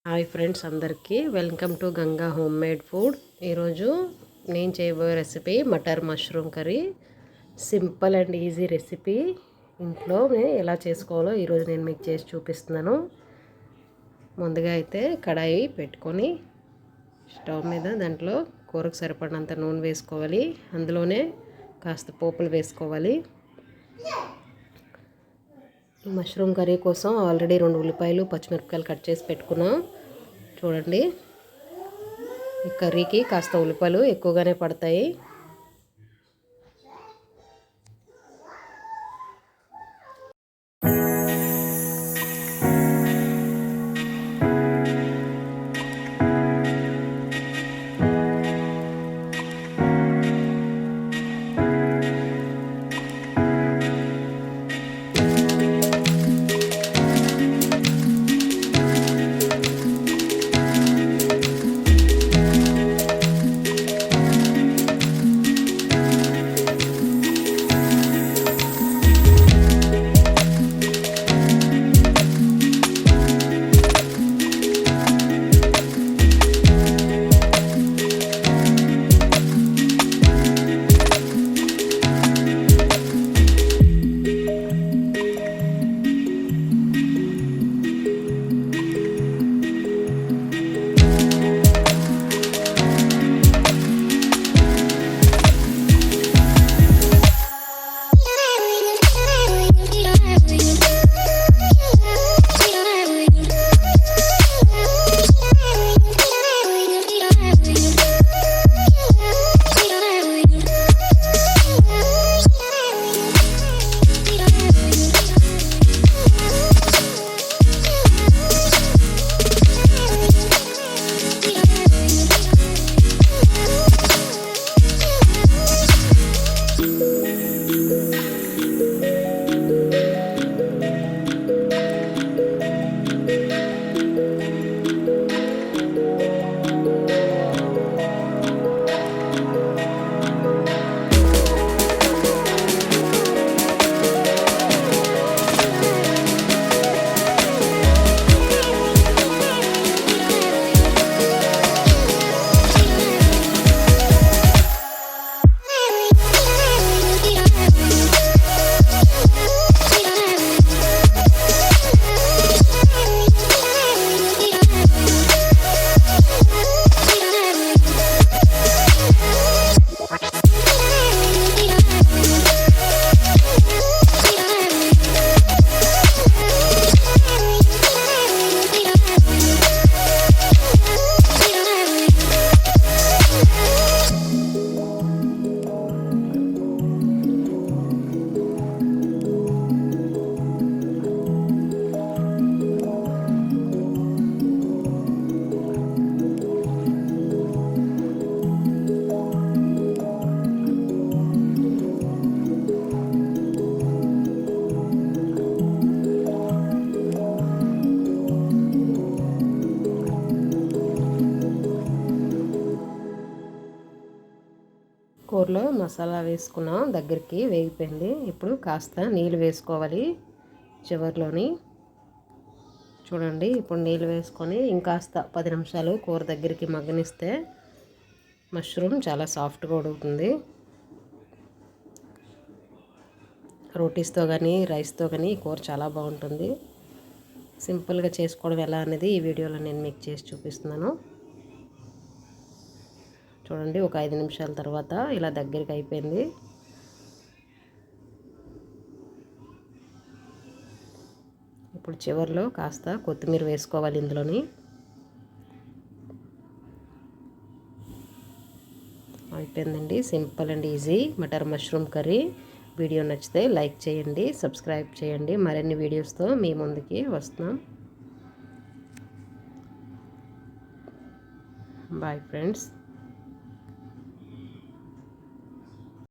Hi friends, అందరికీ welcome to Ganga home made food. ఈరోజు నేను చేయబోయే recipe matar mushroom curry. Simple and easy recipe. ఇంట్లో ఎలా చేసుకోవాలో ఈరోజు నేను మీకు చేసి చూపిస్తున్నాను. ముందుగా అయితే కడాయి పెట్టుకొని స్టవ్ మీద దాంట్లో కూరకు సరిపడినంత నూనె వేసుకోవాలి. అందులోనే కాస్త పోపులు వేసుకోవాలి. మష్రూమ్ కర్రీ కోసం ఆల్రెడీ 2 ఉల్లిపాయలు పచ్చిమిరపకాయలు కట్ చేసి పెట్టుకున్నాం. చూడండి, ఈ కర్రీకి కాస్త ఉల్లిపాయలు ఎక్కువగానే పడతాయి. కూరలో మసాలా వేసుకున్నాం, దగ్గరికి వేగిపోయింది. ఇప్పుడు కాస్త నీళ్ళు వేసుకోవాలి చివరిలోని. చూడండి, ఇప్పుడు నీళ్ళు వేసుకొని ఇంకాస్త 10 నిమిషాలు కూర దగ్గరికి మగ్గనిస్తే మష్రూమ్ చాలా సాఫ్ట్గా ఉడుకుతుంది. రోటీస్తో కానీ రైస్తో కానీ ఈ కూర చాలా బాగుంటుంది. సింపుల్గా చేసుకోవడం ఎలా అనేది ఈ వీడియోలో నేను మీకు చేసి చూపిస్తున్నాను. చూడండి, ఒక 5 నిమిషాల తర్వాత ఇలా దగ్గరికి అయిపోయింది. ఇప్పుడు చివరిలో కాస్త కొత్తిమీర వేసుకోవాలి ఇందులోని. అయిపోయిందండి, simple and easy matar mushroom curry. Video నచ్చితే లైక్ చేయండి, సబ్స్క్రైబ్ చేయండి. మరిన్ని వీడియోస్తో మీ ముందుకి వస్తున్నాం. Bye friends.